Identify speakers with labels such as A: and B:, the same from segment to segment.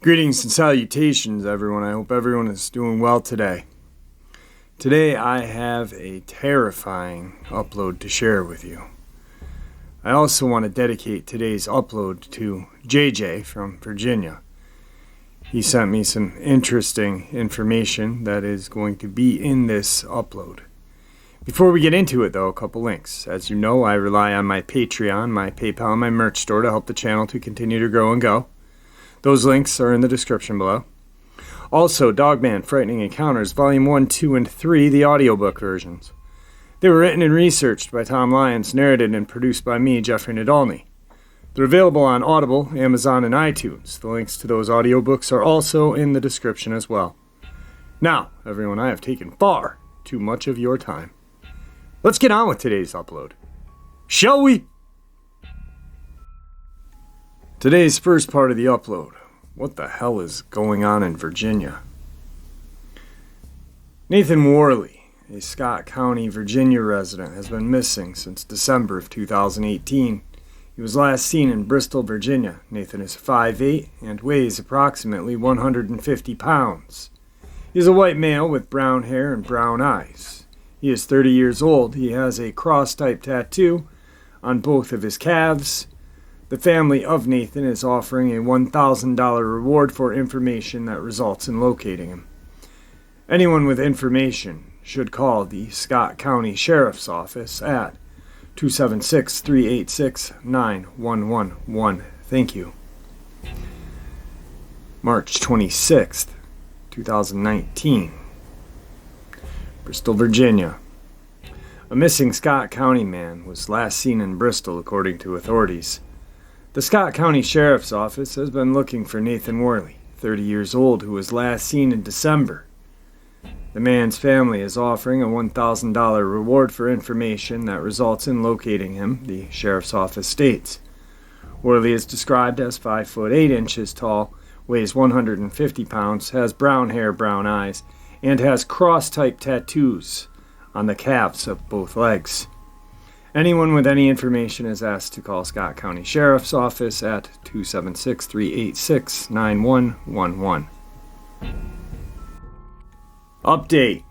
A: Greetings and salutations, everyone. I hope everyone is doing well today. Today I have a terrifying upload to share with you. I also want to dedicate today's upload to JJ from Virginia. He sent me some interesting information that is going to be in this upload. Before we get into it, though, a couple links. As you know, I rely on my Patreon, my PayPal, and my merch store to help the channel to continue to grow and go. Those links are in the description below. Also, Dogman, Frightening Encounters, Volume 1, 2, and 3, the audiobook versions. They were written and researched by Tom Lyons, narrated and produced by me, Jeffrey Nadolny. They're available on Audible, Amazon, and iTunes. The links to those audiobooks are also in the description as well. Now, everyone, I have taken far too much of your time. Let's get on with today's upload. Shall we? Today's first part of the upload. What the hell is going on in Virginia? Nathan Worley, a Scott County, Virginia resident, has been missing since December of 2018. He was last seen in Bristol, Virginia. Nathan is 5'8" and weighs approximately 150 pounds. He is a white male with brown hair and brown eyes. He is 30 years old. He has a cross-type tattoo on both of his calves. The family of Nathan is offering a $1,000 reward for information that results in locating him. Anyone with information should call the Scott County Sheriff's Office at 276-386-9111. Thank you. March 26th, 2019. Bristol, Virginia. A missing Scott County man was last seen in Bristol, according to authorities. The Scott County Sheriff's Office has been looking for Nathan Worley, 30 years old, who was last seen in December. The man's family is offering a $1,000 reward for information that results in locating him, the Sheriff's Office states. Worley is described as 5'8" tall, weighs 150 pounds, has brown hair, brown eyes, and has cross-type tattoos on the calves of both legs. Anyone with any information is asked to call Scott County Sheriff's Office at 276-386-9111. Update.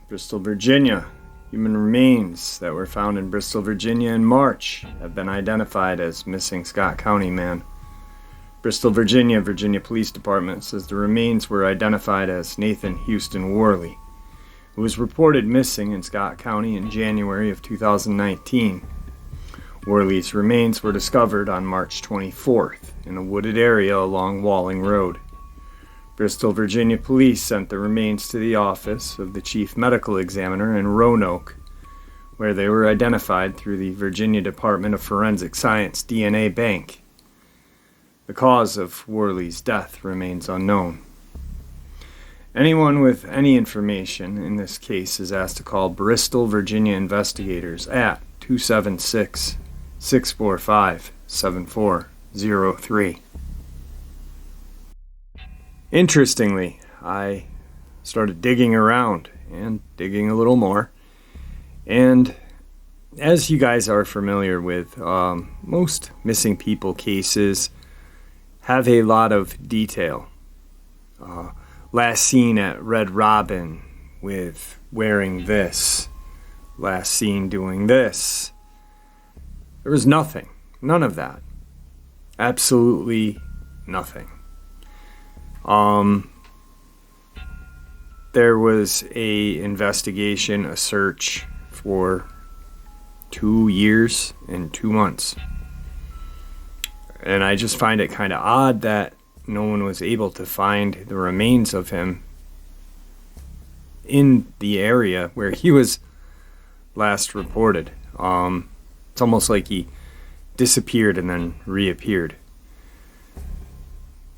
A: Bristol, Virginia. Human remains that were found in Bristol, Virginia in March have been identified as missing Scott County man. Bristol, Virginia Police Department says the remains were identified as Nathan Houston Worley, who was reported missing in Scott County in January of 2019. Worley's remains were discovered on March 24th in a wooded area along Walling Road. Bristol, Virginia Police sent the remains to the office of the Chief Medical Examiner in Roanoke, where they were identified through the Virginia Department of Forensic Science DNA Bank. The cause of Worley's death remains unknown. Anyone with any information in this case is asked to call Bristol, Virginia investigators at 276-645-7403. Interestingly, I started digging around and digging a little more. And as you guys are familiar with, most missing people cases have a lot of detail. Last seen at Red Robin with wearing this. Last seen doing this. There was nothing. None of that. Absolutely nothing. There was a investigation, a search for 2 years and 2 months. And I just find it kind of odd that no one was able to find the remains of him in the area where he was last reported. It's almost like he disappeared and then reappeared.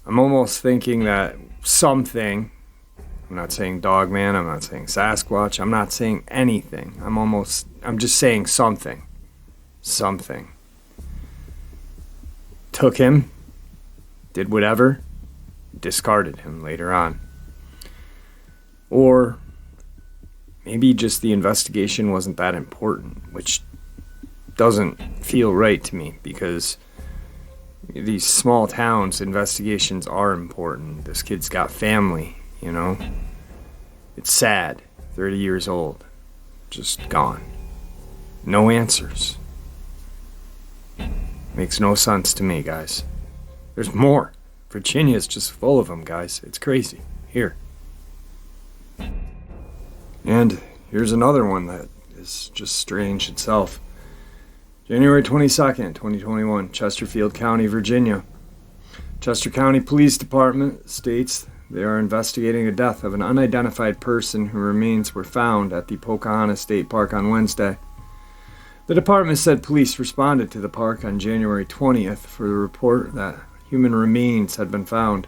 A: I'm almost thinking that something, I'm not saying Dogman, I'm not saying Sasquatch, I'm not saying anything. I'm just saying something. Something. Took him, did whatever, discarded him later on. Or maybe just the investigation wasn't that important, which doesn't feel right to me, because these small towns, investigations are important. This kid's got family, you know. It's sad. 30 years old. Just gone. No answers. Makes no sense to me, guys. There's more. Virginia's just full of them, guys. It's crazy. Here. And here's another one that is just strange itself. January 22nd, 2021, Chesterfield County, Virginia. Chester County Police Department states they are investigating the death of an unidentified person whose remains were found at the Pocahontas State Park on Wednesday. The department said police responded to the park on January 20th for the report that human remains had been found.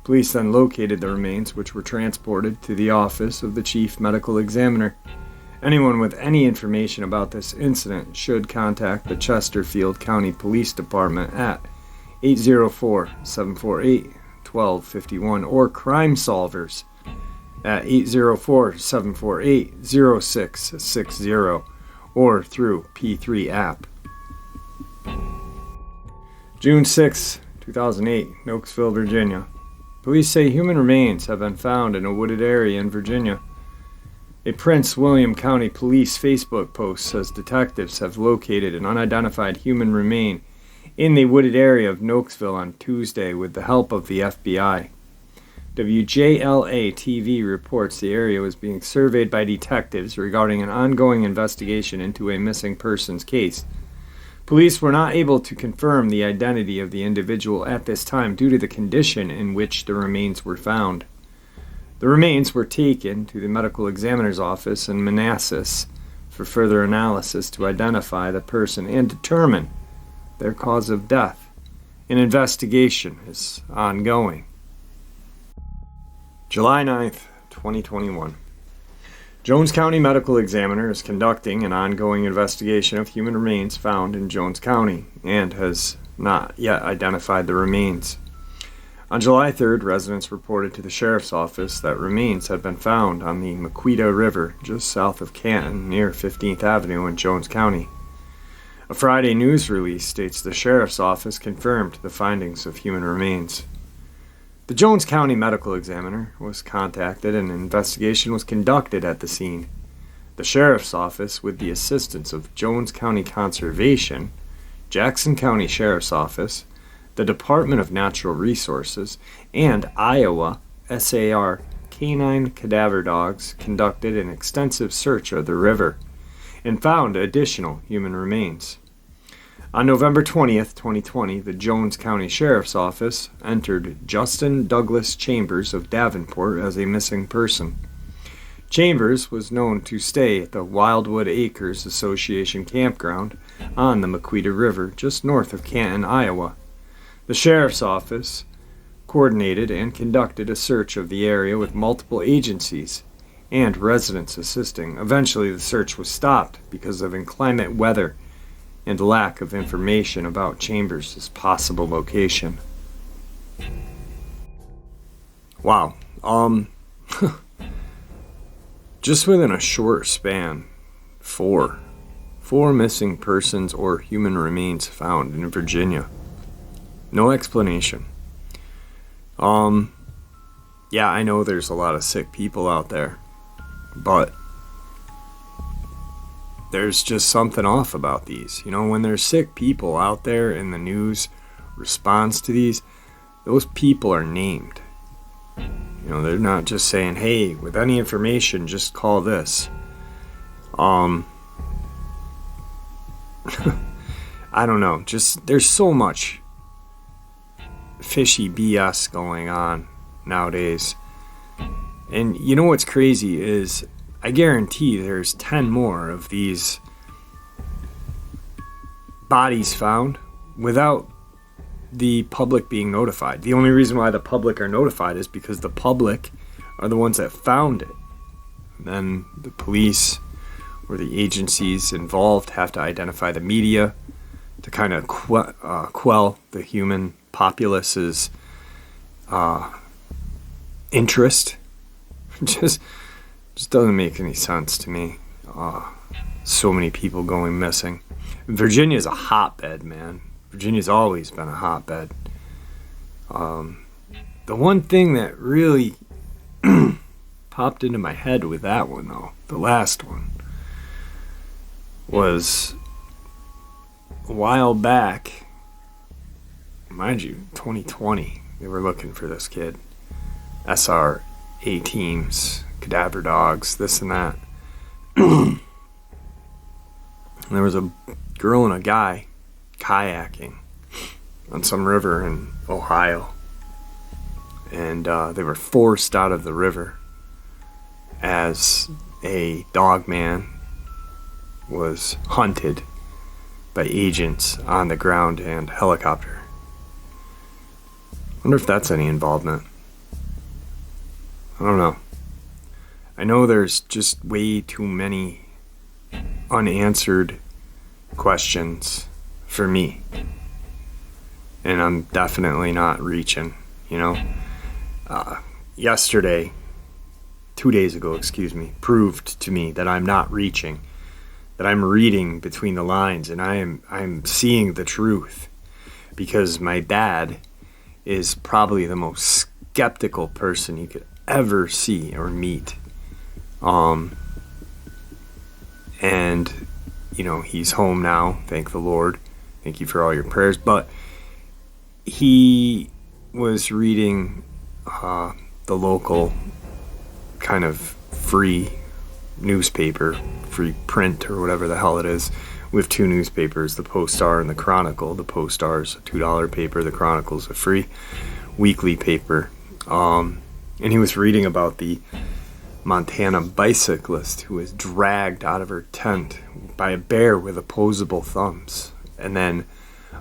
A: Police then located the remains, which were transported to the office of the chief medical examiner. Anyone with any information about this incident should contact the Chesterfield County Police Department at 804-748-1251 or Crime Solvers at 804-748-0660 or through P3 app. June 6, 2008, Nokesville, Virginia. Police say human remains have been found in a wooded area in Virginia. A Prince William County Police Facebook post says detectives have located an unidentified human remain in the wooded area of Nokesville on Tuesday with the help of the FBI. WJLA-TV reports the area was being surveyed by detectives regarding an ongoing investigation into a missing persons case. Police were not able to confirm the identity of the individual at this time due to the condition in which the remains were found. The remains were taken to the medical examiner's office in Manassas for further analysis to identify the person and determine their cause of death. An investigation is ongoing. July 9th, 2021. Jones County Medical Examiner is conducting an ongoing investigation of human remains found in Jones County and has not yet identified the remains. On July 3rd, residents reported to the sheriff's office that remains had been found on the Maquita River just south of Canton near 15th Avenue in Jones County. A Friday news release states the sheriff's office confirmed the findings of human remains. The Jones County Medical Examiner was contacted and an investigation was conducted at the scene. The sheriff's office, with the assistance of Jones County Conservation, Jackson County Sheriff's Office, the Department of Natural Resources, and Iowa SAR canine cadaver dogs, conducted an extensive search of the river and found additional human remains. On November 20th, 2020, the Jones County Sheriff's Office entered Justin Douglas Chambers of Davenport as a missing person. Chambers was known to stay at the Wildwood Acres Association campground on the Maquita River just north of Canton, Iowa. The Sheriff's Office coordinated and conducted a search of the area with multiple agencies and residents assisting. Eventually, the search was stopped because of inclement weather and lack of information about Chambers' possible location. Wow. Just within a short span, four missing persons or human remains found in Virginia. No explanation. Yeah, I know there's a lot of sick people out there, but there's just something off about these. You know, when there's sick people out there and the news responds to these, those people are named. You know, they're not just saying, hey, with any information, just call this. I don't know. Just, there's so much fishy BS going on nowadays. And you know what's crazy is I guarantee there's 10 more of these bodies found without the public being notified. The only reason why the public are notified is because the public are the ones that found it. And then the police or the agencies involved have to identify the media to kind of quell the human populace's interest. Just Just doesn't make any sense to me. So many people going missing. Virginia's a hotbed, man. Virginia's always been a hotbed. The one thing that really popped into my head with that one, though, the last one, was a while back, mind you, 2020, they were looking for this kid. SRA teams, cadaver dogs, this and that. And there was a girl and a guy kayaking on some river in Ohio. And they were forced out of the river as a dogman was hunted by agents on the ground and helicopter. Wonder if that's any involvement. I don't know. I know there's just way too many unanswered questions for me. And I'm definitely not reaching, you know. Yesterday, 2 days ago, proved to me that I'm not reaching, that I'm reading between the lines, and I'm seeing the truth, because my dad is probably the most skeptical person you could ever see or meet. And you know, he's home now, thank the Lord. Thank you for all your prayers. But he was reading the local kind of free newspaper, free print or whatever the hell it is. We have two newspapers, the Post-Star and the Chronicle. The Post-Star's a $2 paper, the Chronicle's a free weekly paper. And he was reading about the Montana bicyclist who was dragged out of her tent by a bear with opposable thumbs. And then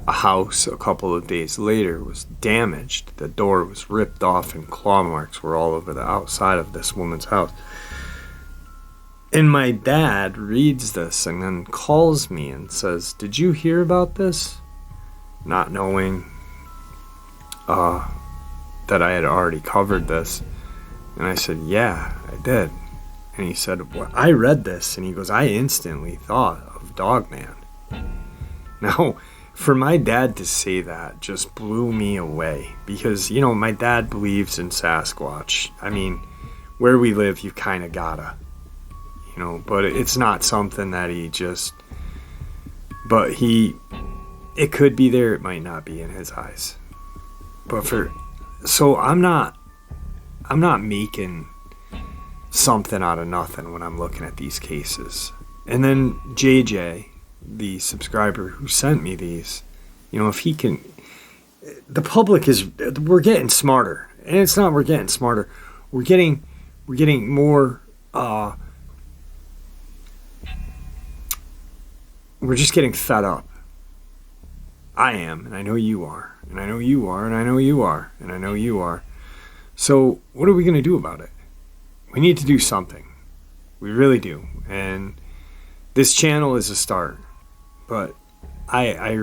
A: a house a couple of days later was damaged. The door was ripped off and claw marks were all over the outside of this woman's house. And my dad reads this and then calls me and says, "Did you hear about this?" Not knowing that I had already covered this. And I said, "Yeah, I did." And he said, "Well, I read this." And he goes, "I instantly thought of Dogman." Now, for my dad to say that just blew me away, because, you know, my dad believes in Sasquatch. I mean, where we live, you kind of gotta, you know, but it's not something that he just, but it could be there, it might not be in his eyes. But so I'm not making something out of nothing when I'm looking at these cases. And then JJ, the subscriber who sent me these, you know, if he can, the public we're getting smarter. And it's not we're getting smarter, we're getting more, we're just getting fed up. I am, and I know you are, and I know you are, and I know you are, and I know you are. So what are we going to do about it? We need to do something. We really do. And this channel is a start. But I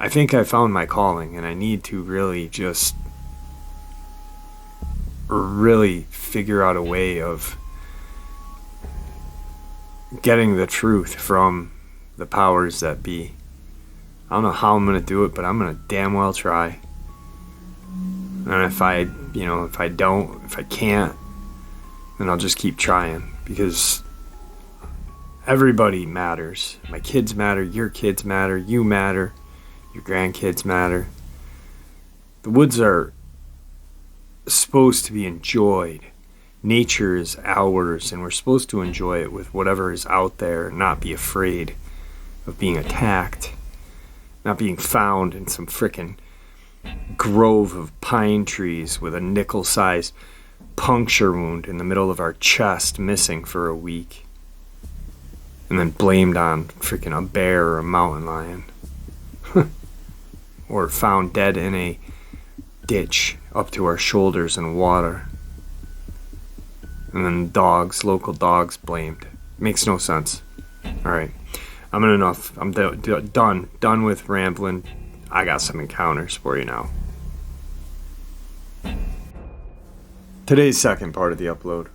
A: think I found my calling, and I need to really just figure out a way of getting the truth from the powers that be. I don't know how I'm going to do it, but I'm going to damn well try. And if I can't, then I'll just keep trying, because everybody matters. My kids matter, your kids matter, you matter, your grandkids matter. The woods are supposed to be enjoyed. Nature is ours, and we're supposed to enjoy it with whatever is out there and not be afraid of being attacked, not being found in some frickin' grove of pine trees with a nickel-sized puncture wound in the middle of our chest, missing for a week, and then blamed on freaking a bear or a mountain lion. Or found dead in a ditch up to our shoulders in water. And then local dogs blamed. Makes no sense. Alright, I'm enough. I'm done with rambling. I got some encounters for you now. Today's second part of the upload.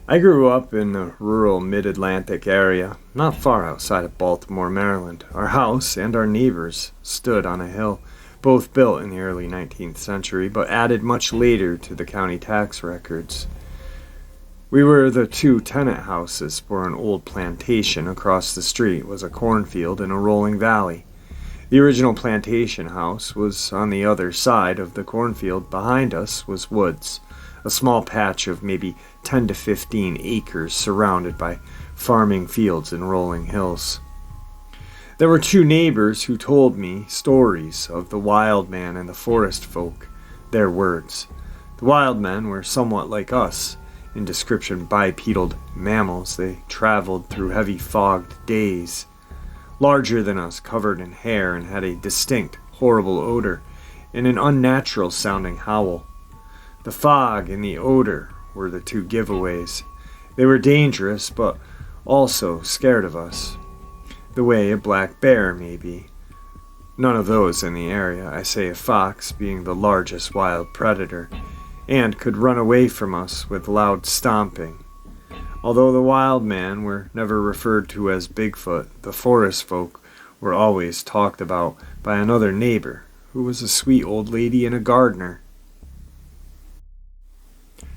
A: I grew up in the rural mid-Atlantic area, not far outside of Baltimore, Maryland. Our house and our neighbors stood on a hill, both built in the early 19th century, but added much later to the county tax records. We were the two tenant houses for an old plantation. Across the street was a cornfield and a rolling valley. The original plantation house was on the other side of the cornfield. Behind us was woods, a small patch of maybe 10 to 15 acres surrounded by farming fields and rolling hills. There were two neighbors who told me stories of the wild man and the forest folk, their words. The wild men were somewhat like us, in description bipedal mammals. They traveled through heavy fogged days, larger than us, covered in hair, and had a distinct, horrible odor and an unnatural-sounding howl. The fog and the odor were the two giveaways. They were dangerous, but also scared of us, the way a black bear may be. None of those in the area, I say a fox being the largest wild predator, and could run away from us with loud stomping. Although the wild men were never referred to as Bigfoot, the forest folk were always talked about by another neighbor, who was a sweet old lady and a gardener.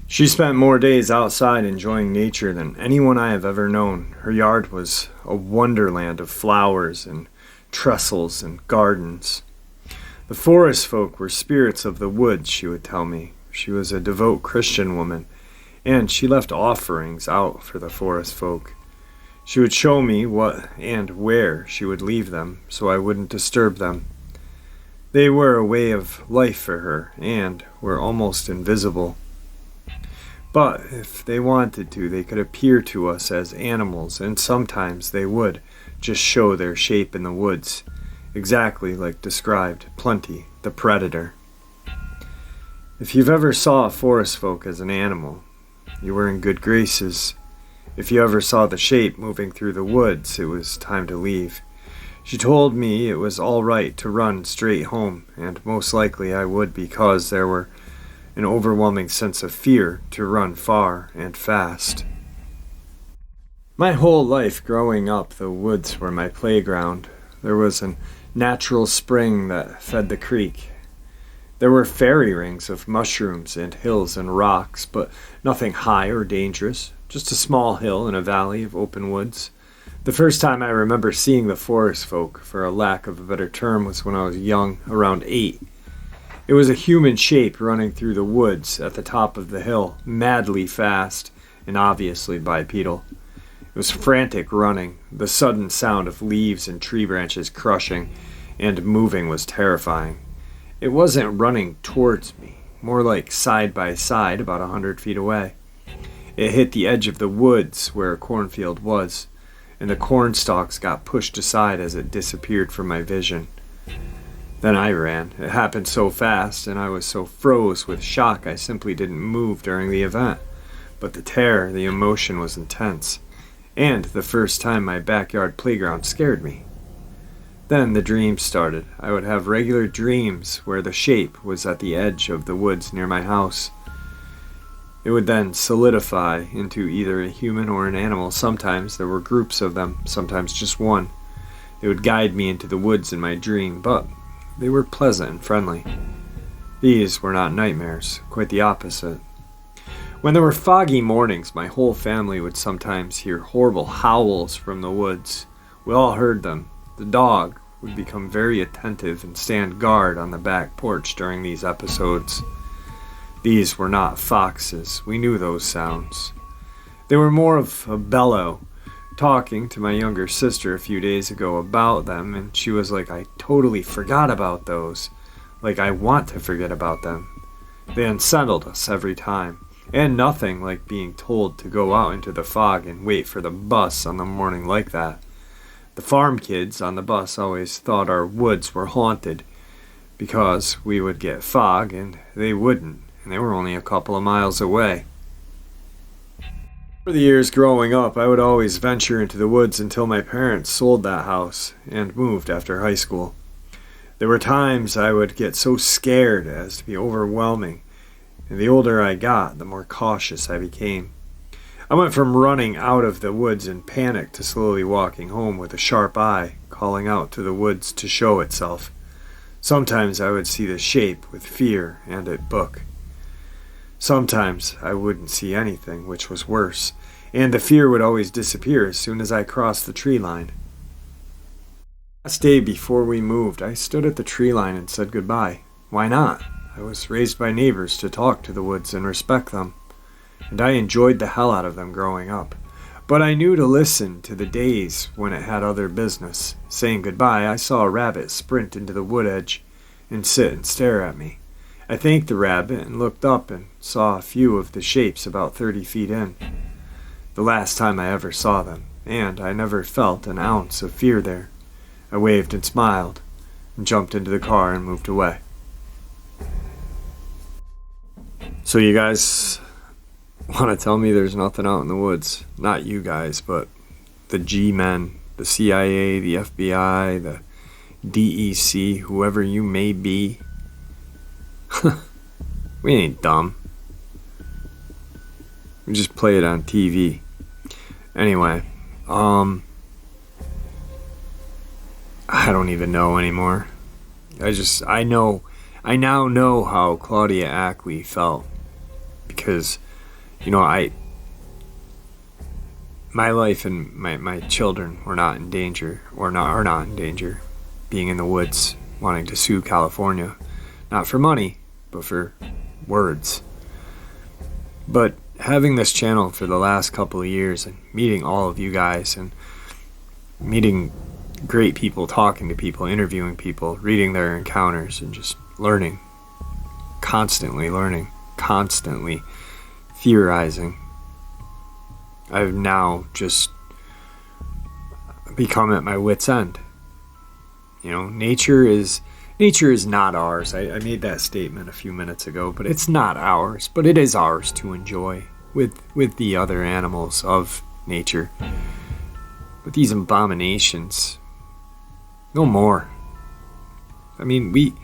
A: She spent more days outside enjoying nature than anyone I have ever known. Her yard was a wonderland of flowers and trestles and gardens. The forest folk were spirits of the woods, she would tell me. She was a devout Christian woman, and she left offerings out for the forest folk. She would show me what and where she would leave them, so I wouldn't disturb them. They were a way of life for her, and were almost invisible. But if they wanted to, they could appear to us as animals, and sometimes they would just show their shape in the woods, exactly like described Plenty, the predator. If you've ever saw a forest folk as an animal, you were in good graces. If you ever saw the shape moving through the woods, it was time to leave. She told me it was all right to run straight home, and most likely I would, because there were an overwhelming sense of fear to run far and fast. My whole life growing up, the woods were my playground. There was a natural spring that fed the creek. There were fairy rings of mushrooms and hills and rocks, but nothing high or dangerous, just a small hill and a valley of open woods. The first time I remember seeing the forest folk, for a lack of a better term, was when I was young, around 8. It was a human shape running through the woods at the top of the hill, madly fast and obviously bipedal. It was frantic running. The sudden sound of leaves and tree branches crushing and moving was terrifying. It wasn't running towards me, more like side by side about 100 feet away. It hit the edge of the woods where a cornfield was, and the corn stalks got pushed aside as it disappeared from my vision. Then I ran. It happened so fast, and I was so froze with shock I simply didn't move during the event. But the terror, the emotion was intense, and the first time my backyard playground scared me. Then the dreams started. I would have regular dreams where the shape was at the edge of the woods near my house. It would then solidify into either a human or an animal. Sometimes there were groups of them, sometimes just one. They would guide me into the woods in my dream, but they were pleasant and friendly. These were not nightmares, quite the opposite. When there were foggy mornings, my whole family would sometimes hear horrible howls from the woods. We all heard them. The dog would become very attentive and stand guard on the back porch during these episodes. These were not foxes. We knew those sounds. They were more of a bellow. Talking to my younger sister a few days ago about them, and she was like, I totally forgot about those. Like I want to forget about them. They unsettled us every time. And nothing like being told to go out into the fog and wait for the bus on the morning like that. The farm kids on the bus always thought our woods were haunted because we would get fog and they wouldn't, and they were only a couple of miles away. For the years growing up, I would always venture into the woods until my parents sold that house and moved after high school. There were times I would get so scared as to be overwhelming, and the older I got, the more cautious I became. I went from running out of the woods in panic to slowly walking home with a sharp eye, calling out to the woods to show itself. Sometimes I would see the shape with fear and at book. Sometimes I wouldn't see anything, which was worse, and the fear would always disappear as soon as I crossed the tree line. Last day before we moved, I stood at the tree line and said goodbye. Why not? I was raised by neighbors to talk to the woods and respect them, and I enjoyed the hell out of them growing up. But I knew to listen to the days when it had other business. Saying goodbye, I saw a rabbit sprint into the wood edge and sit and stare at me. I thanked the rabbit and looked up and saw a few of the shapes about 30 feet in. The last time I ever saw them, and I never felt an ounce of fear there. I waved and smiled and jumped into the car and moved away. So you guys want to tell me there's nothing out in the woods? Not you guys, but the G-men, the CIA, the FBI, the DEC, whoever you may be. We ain't dumb. We just play it on TV. Anyway, I don't even know anymore. I now know how Claudia Ackley felt. Because, my life and my children were not in danger, are not in danger, being in the woods, wanting to sue California. Not for money, but for words. But having this channel for the last couple of years and meeting all of you guys and meeting great people, talking to people, interviewing people, reading their encounters, and just learning, constantly theorizing. I've now just become at my wit's end. Nature is not ours. I made that statement a few minutes ago, but it's not ours, but it is ours to enjoy with the other animals of nature. But these abominations, no more. I mean, we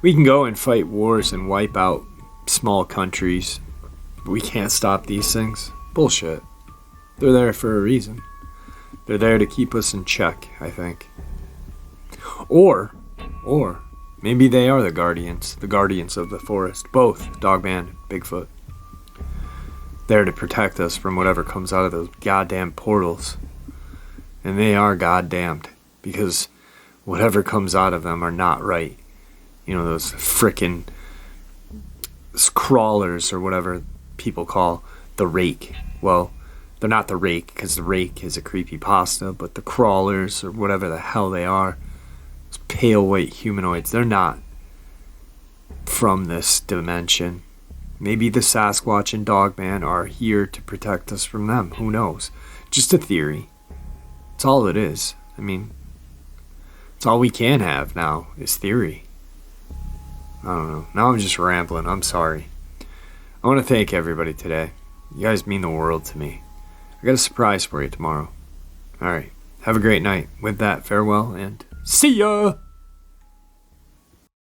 A: can go and fight wars and wipe out small countries, but we can't stop these things. Bullshit. They're there for a reason. They're there to keep us in check, I think. Or maybe they are the guardians of the forest. Both, Dogman and Bigfoot. There to protect us from whatever comes out of those goddamn portals. And they are goddamned, because whatever comes out of them are not right. Those frickin' crawlers or whatever people call the rake. Well, they're not the rake, because the rake is a creepypasta, but the crawlers or whatever the hell they are, those pale white humanoids, they're not from this dimension. Maybe the Sasquatch and Dogman are here to protect us from them. Who knows? Just a theory. It's all it is. I mean, it's all we can have now is theory. I don't know. Now I'm just rambling. I'm sorry. I want to thank everybody today. You guys mean the world to me. I got a surprise for you tomorrow. Alright. Have a great night. With that, farewell and see ya!